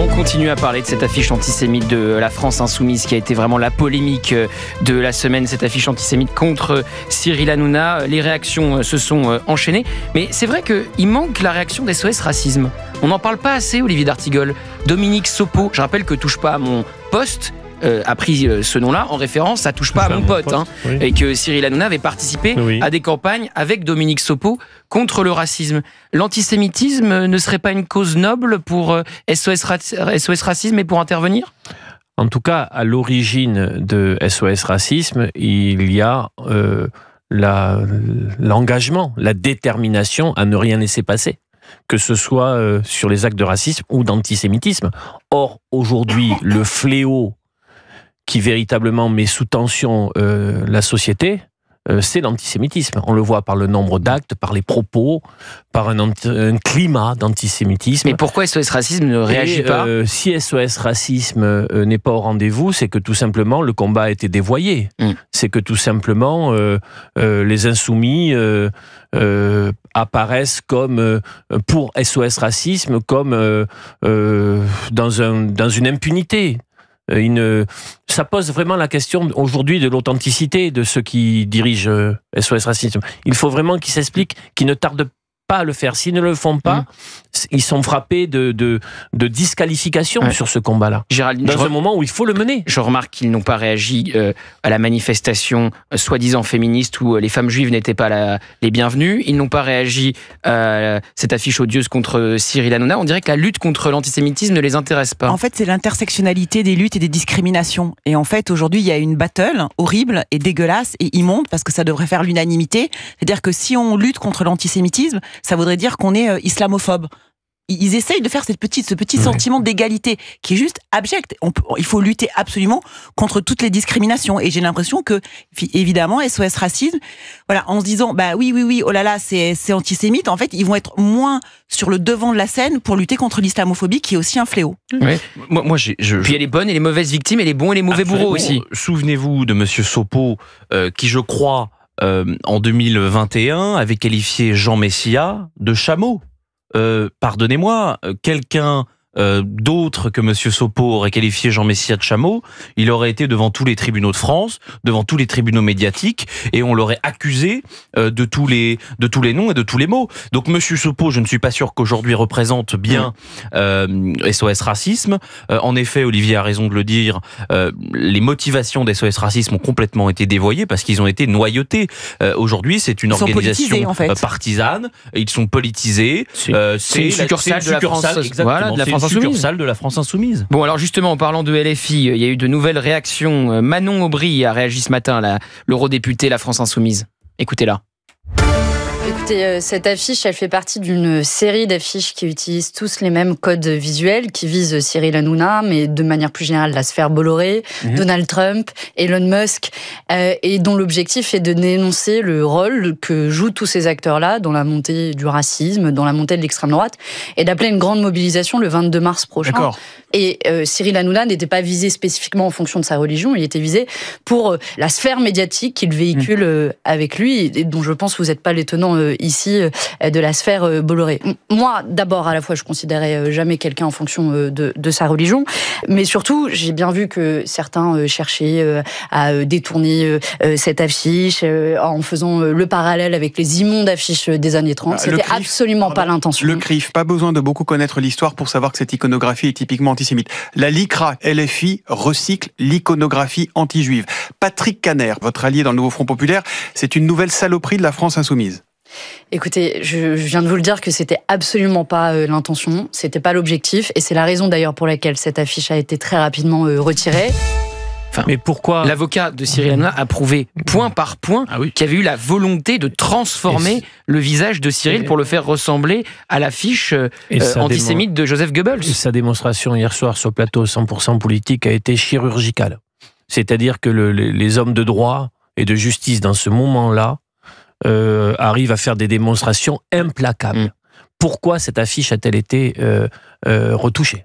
On continue à parler de cette affiche antisémite de la France Insoumise qui a été vraiment la polémique de la semaine, cette affiche antisémite contre Cyril Hanouna. Les réactions se sont enchaînées, mais c'est vrai qu'il manque la réaction d'SOS Racisme. On n'en parle pas assez, Olivier d'Artigol. Dominique Sopo, je rappelle que Touche pas à mon poste a pris ce nom-là en référence à Touche pas à mon pote, oui. Et que Cyril Hanouna avait participé à des campagnes avec Dominique Sopo contre le racisme. L'antisémitisme ne serait pas une cause noble pour SOS Racisme et pour intervenir ? En tout cas, à l'origine de SOS Racisme, il y a l'engagement, la détermination à ne rien laisser passer, que ce soit sur les actes de racisme ou d'antisémitisme. Or, aujourd'hui, le fléau qui véritablement met sous tension la société, c'est l'antisémitisme. On le voit par le nombre d'actes, par les propos, par un climat d'antisémitisme. Mais pourquoi SOS Racisme ne réagit pas ? Si SOS Racisme n'est pas au rendez-vous, c'est que tout simplement le combat a été dévoyé. C'est que tout simplement les insoumis apparaissent comme pour SOS Racisme comme dans une impunité. Ça pose vraiment la question aujourd'hui de l'authenticité de ceux qui dirigent SOS Racisme. Il faut vraiment qu'ils s'expliquent, qu'ils ne tardent pas à le faire. S'ils ne le font pas, ils sont frappés de disqualification sur ce combat-là. Géraldine, dans un moment où il faut le mener. Je remarque qu'ils n'ont pas réagi à la manifestation soi-disant féministe où les femmes juives n'étaient pas les bienvenues. Ils n'ont pas réagi à cette affiche odieuse contre Cyril Hanouna. On dirait que la lutte contre l'antisémitisme ne les intéresse pas. En fait, c'est l'intersectionnalité des luttes et des discriminations. Et en fait, aujourd'hui, il y a une battle horrible et dégueulasse et immonde parce que ça devrait faire l'unanimité. C'est-à-dire que si on lutte contre l'antisémitisme, ça voudrait dire qu'on est islamophobe. Ils essayent de faire ce petit sentiment d'égalité qui est juste abject. Il faut lutter absolument contre toutes les discriminations. Et j'ai l'impression que, évidemment, SOS Racisme, voilà, en se disant, bah oui, oh là là, c'est antisémite. En fait, ils vont être moins sur le devant de la scène pour lutter contre l'islamophobie, qui est aussi un fléau. Oui. Puis il y a les bonnes et les mauvaises victimes et les bons et les mauvais bourreaux aussi. Souvenez-vous de Monsieur Sopo, qui, je crois, en 2021, avait qualifié Jean Messia de chameau. Pardonnez-moi, quelqu'un d'autre que Monsieur Sopo aurait qualifié Jean Messia de chameau, il aurait été devant tous les tribunaux de France, devant tous les tribunaux médiatiques, et on l'aurait accusé de tous les noms et de tous les mots. Donc Monsieur Sopo, je ne suis pas sûr qu'aujourd'hui représente bien SOS Racisme. En effet, Olivier a raison de le dire, les motivations d'SOS Racisme ont complètement été dévoyées parce qu'ils ont été noyautés. Aujourd'hui, c'est une organisation partisane, ils sont politisés. C'est une succursale de la France. Voilà, de la France succursale de la France Insoumise. Bon, alors justement, en parlant de LFI, il y a eu de nouvelles réactions. Manon Aubry a réagi ce matin, l'eurodéputée La France Insoumise. Écoutez-la. Écoutez, cette affiche, elle fait partie d'une série d'affiches qui utilisent tous les mêmes codes visuels, qui visent Cyril Hanouna, mais de manière plus générale la sphère Bolloré, Donald Trump, Elon Musk, et dont l'objectif est de dénoncer le rôle que jouent tous ces acteurs-là dans la montée du racisme, dans la montée de l'extrême droite, et d'appeler une grande mobilisation le 22 mars prochain. D'accord. Et Cyril Hanouna n'était pas visé spécifiquement en fonction de sa religion, il était visé pour la sphère médiatique qu'il véhicule avec lui, et dont je pense que vous n'êtes pas l'étonnant ici de la sphère Bolloré. Moi, d'abord, à la fois, je considérais jamais quelqu'un en fonction de sa religion, mais surtout, j'ai bien vu que certains cherchaient à détourner cette affiche en faisant le parallèle avec les immondes affiches des années 30. C'était absolument pas l'intention. Le CRIF, pas besoin de beaucoup connaître l'histoire pour savoir que cette iconographie est typiquement antisémite. La LICRA, LFI, recycle l'iconographie anti-juive. Patrick Caner, votre allié dans le Nouveau Front Populaire, c'est une nouvelle saloperie de la France Insoumise. Écoutez, je viens de vous le dire que c'était absolument pas l'intention, c'était pas l'objectif, et c'est la raison d'ailleurs pour laquelle cette affiche a été très rapidement retirée. Mais pourquoi l'avocat de Cyril Hanouna a prouvé point par point qu'il y avait eu la volonté de transformer le visage de Cyril pour le faire ressembler à l'affiche antisémite de Joseph Goebbels. Et sa démonstration hier soir sur le plateau 100% politique a été chirurgicale. C'est-à-dire que les hommes de droit et de justice dans ce moment-là arrivent à faire des démonstrations implacables. Pourquoi cette affiche a-t-elle été retouchée,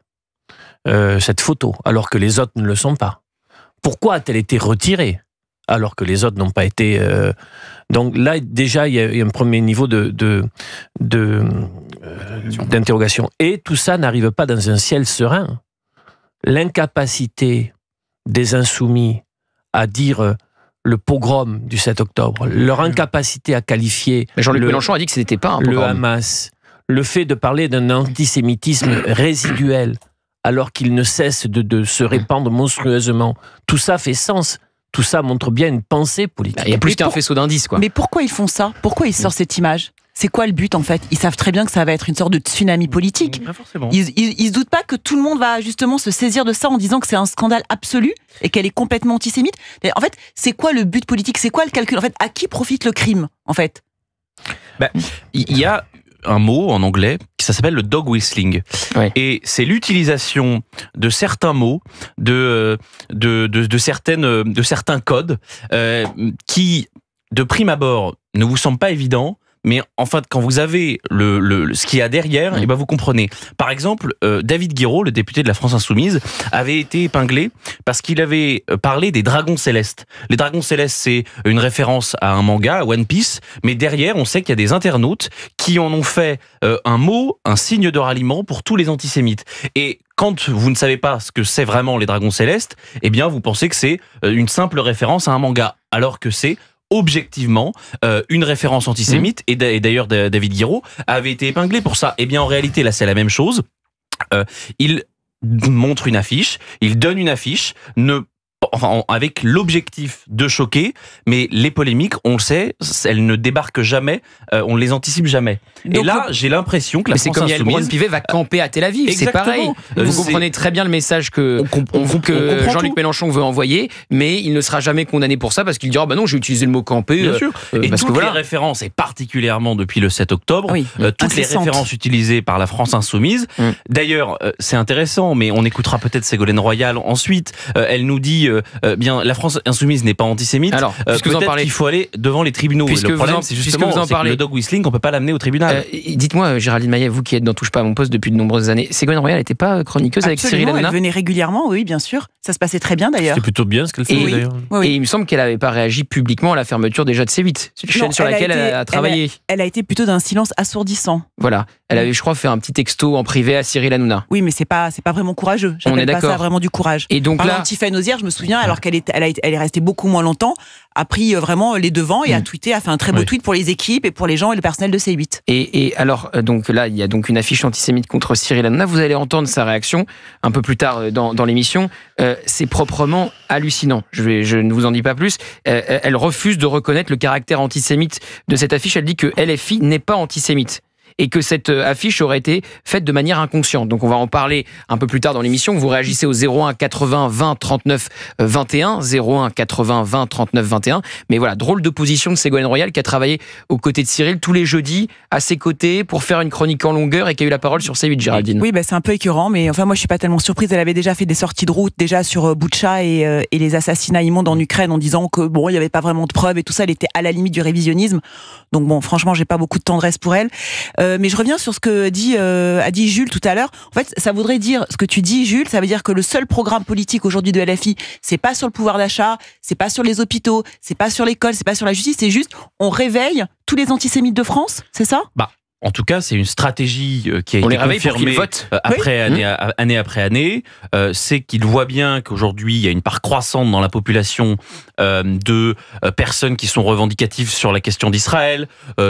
cette photo, alors que les autres ne le sont pas? Pourquoi a-t-elle été retirée alors que les autres n'ont pas été... Donc là, déjà, il y a un premier niveau d'interrogation. Et tout ça n'arrive pas dans un ciel serein. L'incapacité des insoumis à dire le pogrom du 7 octobre, leur incapacité à qualifier Jean-Luc Mélenchon a dit que ce n'était pas un pogrom. Le Hamas, le fait de parler d'un antisémitisme résiduel alors qu'il ne cesse de se répandre monstrueusement, tout ça fait sens. Tout ça montre bien une pensée politique. Il y a plus qu'un faisceau d'indices, quoi. Mais pourquoi ils font ça? Pourquoi ils sortent cette image? C'est quoi le but, en fait? Ils savent très bien que ça va être une sorte de tsunami politique. Pas forcément. Ils se doutent pas que tout le monde va justement se saisir de ça en disant que c'est un scandale absolu et qu'elle est complètement antisémite. En fait, c'est quoi le but politique? C'est quoi le calcul? En fait, à qui profite le crime, en fait? Il y a un mot en anglais qui s'appelle le dog whistling. Ouais. Et c'est l'utilisation de certains mots, de certains codes qui, de prime abord, ne vous semblent pas évidents. Mais en fait, quand vous avez ce qu'il y a derrière, et ben vous comprenez. Par exemple, David Guiraud, le député de la France Insoumise, avait été épinglé parce qu'il avait parlé des dragons célestes. Les dragons célestes, c'est une référence à un manga, à One Piece, mais derrière, on sait qu'il y a des internautes qui en ont fait un mot, un signe de ralliement pour tous les antisémites. Et quand vous ne savez pas ce que c'est vraiment les dragons célestes, eh bien, vous pensez que c'est une simple référence à un manga, alors que c'est objectivement une référence antisémite, et d'ailleurs David Guiraud avait été épinglé pour ça. Eh bien en réalité là c'est la même chose. Il montre une affiche, il donne une affiche, avec l'objectif de choquer, mais les polémiques, on le sait, elles ne débarquent jamais, on ne les anticipe jamais. Donc, et là, j'ai l'impression que la France c'est comme Yael Insoumise... Braun-Pivet va camper à Tel Aviv, c'est pareil. Vous comprenez très bien le message que Jean-Luc Mélenchon veut envoyer, mais il ne sera jamais condamné pour ça parce qu'il dira bah non, j'ai utilisé le mot camper. Bien sûr. Et parce toutes que les références, et particulièrement depuis le 7 octobre, toutes les références utilisées par la France Insoumise. D'ailleurs, c'est intéressant, mais on écoutera peut-être Ségolène Royal ensuite. Elle nous dit bien la France Insoumise n'est pas antisémite. Alors, peut-être qu'il faut aller devant les tribunaux. Le problème, c'est justement que le dog whistling, on peut pas l'amener au tribunal. Dites-moi, Géraldine Maillet, vous qui êtes dans Touche pas à mon poste depuis de nombreuses années, Ségolène Royal n'était pas chroniqueuse avec Cyril Hanouna? Elle venait régulièrement, oui, bien sûr. Ça se passait très bien d'ailleurs. C'est plutôt bien ce qu'elle fait d'ailleurs. Oui. Et il me semble qu'elle n'avait pas réagi publiquement à la fermeture déjà de C8, chaîne sur laquelle elle a travaillé. Elle a été plutôt d'un silence assourdissant. Voilà. Elle avait, je crois, fait un petit texto en privé à Cyril Hanouna. Oui, mais c'est pas vraiment courageux. J'appelle pas ça vraiment du courage. Et donc là, Tiffaine Ozière, je me souviens, alors qu'elle est restée beaucoup moins longtemps, a pris vraiment les devants et a tweeté, a fait un très beau tweet pour les équipes et pour les gens et le personnel de C8. Et alors, donc là, il y a donc une affiche antisémite contre Cyril Hanouna. Vous allez entendre sa réaction un peu plus tard dans l'émission. C'est proprement hallucinant. Je ne vous en dis pas plus. Elle refuse de reconnaître le caractère antisémite de cette affiche. Elle dit que LFI n'est pas antisémite et que cette affiche aurait été faite de manière inconsciente. Donc on va en parler un peu plus tard dans l'émission. Vous réagissez au 01 80 20 39 21, 01 80 20 39 21. Mais voilà, drôle de position de Ségolène Royal qui a travaillé aux côtés de Cyril tous les jeudis à ses côtés pour faire une chronique en longueur et qui a eu la parole sur C8, Géraldine. Oui, c'est un peu écœurant, mais enfin moi je suis pas tellement surprise. Elle avait déjà fait des sorties de route déjà sur Boutcha et les assassinats immondes en Ukraine en disant que bon, il y avait pas vraiment de preuves et tout ça. Elle était à la limite du révisionnisme. Donc bon, franchement, j'ai pas beaucoup de tendresse pour elle. Mais je reviens sur ce que a dit Jules tout à l'heure. En fait, ça voudrait dire, ce que tu dis, Jules, ça veut dire que le seul programme politique aujourd'hui de LFI, c'est pas sur le pouvoir d'achat, c'est pas sur les hôpitaux, c'est pas sur l'école, c'est pas sur la justice, c'est juste, on réveille tous les antisémites de France, c'est ça? En tout cas, c'est une stratégie qui a été confirmée année après année. C'est qu'ils voient bien qu'aujourd'hui, il y a une part croissante dans la population de personnes qui sont revendicatives sur la question d'Israël,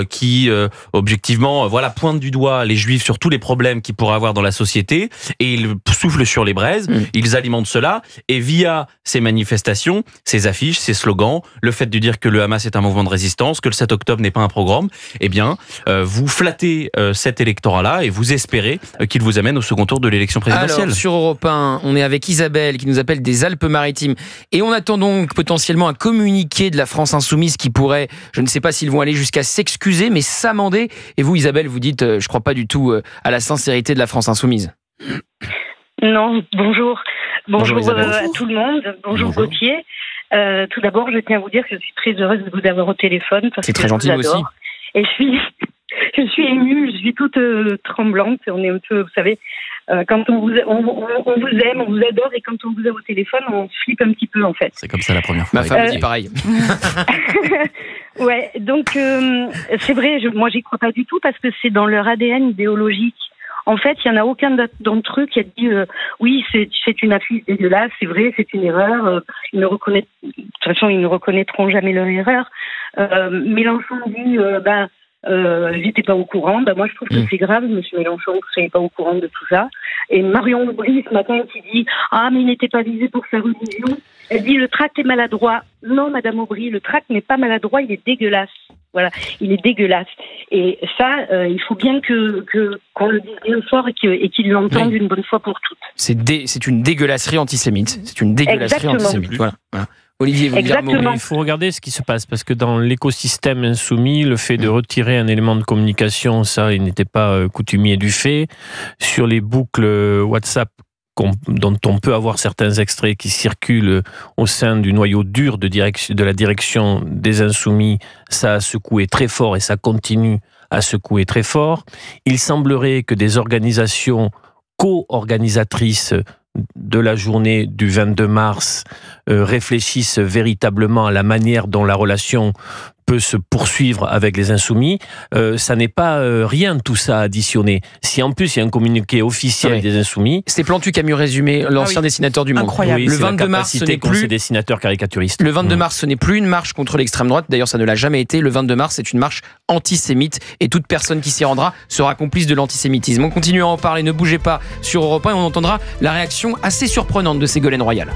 qui objectivement pointent du doigt les Juifs sur tous les problèmes qu'ils pourraient avoir dans la société, et ils soufflent sur les braises, ils alimentent cela, et via ces manifestations, ces affiches, ces slogans, le fait de dire que le Hamas est un mouvement de résistance, que le 7 octobre n'est pas un pogrom, eh bien, vous flattez cet électorat-là et vous espérez qu'il vous amène au second tour de l'élection présidentielle. Alors, sur Europe 1, on est avec Isabelle qui nous appelle des Alpes-Maritimes et on attend donc potentiellement un communiqué de la France Insoumise qui pourrait, je ne sais pas s'ils vont aller jusqu'à s'excuser, mais s'amender. Et vous, Isabelle, vous dites, je ne crois pas du tout à la sincérité de la France Insoumise. Non, bonjour. Bonjour à tout le monde. Bonjour. Gauthier. Tout d'abord, je tiens à vous dire que je suis très heureuse de vous avoir au téléphone. C'est très gentil, moi aussi. Et Je suis émue, je suis toute tremblante. On est un peu, vous savez, quand on vous aime, on vous adore, et quand on vous a au téléphone, on flippe un petit peu en fait. C'est comme ça la première fois. Ma femme dit pareil. Ouais, donc c'est vrai, moi j'y crois pas du tout parce que c'est dans leur ADN idéologique. En fait, il y en a aucun d'entre eux qui a dit oui, c'est une affiche dégueulasse, c'est vrai, c'est une erreur. De toute façon, ils ne reconnaîtront jamais leur erreur. Mélenchon dit j'étais pas au courant. Moi, je trouve que c'est grave, Monsieur Mélenchon, que vous soyez pas au courant de tout ça. Et Marion Aubry ce matin qui dit mais il n'était pas visé pour sa religion. Elle dit le tract est maladroit. Non, Madame Aubry, le tract n'est pas maladroit, il est dégueulasse. Voilà, il est dégueulasse. Et ça, il faut bien qu'on le dise bien fort et qu'ils l'entendent une bonne fois pour toutes. C'est une dégueulasserie antisémite. C'est une dégueulasserie antisémite. Voilà. Olivier, vous dire un mot. Il faut regarder ce qui se passe, parce que dans l'écosystème insoumis, le fait de retirer un élément de communication, ça, il n'était pas coutumier du fait. Sur les boucles WhatsApp, dont on peut avoir certains extraits qui circulent au sein du noyau dur de la direction des Insoumis, ça a secoué très fort et ça continue à secouer très fort. Il semblerait que des organisations co-organisatrices de la journée du 22 mars réfléchissent véritablement à la manière dont la relation peut se poursuivre avec les Insoumis. Ça n'est pas rien tout ça additionné. Si en plus il y a un communiqué officiel des Insoumis... C'est Plantu qui a mieux résumé, l'ancien dessinateur du Monde. Incroyable. Oui, le 22 mars, ce n'est plus... ces dessinateurs caricaturistes. Le 22 mars, ce n'est plus une marche contre l'extrême droite. D'ailleurs, ça ne l'a jamais été. Le 22 mars, c'est une marche antisémite. Et toute personne qui s'y rendra sera complice de l'antisémitisme. On continue à en parler. Ne bougez pas sur Europe 1 et on entendra la réaction assez surprenante de Ségolène Royal.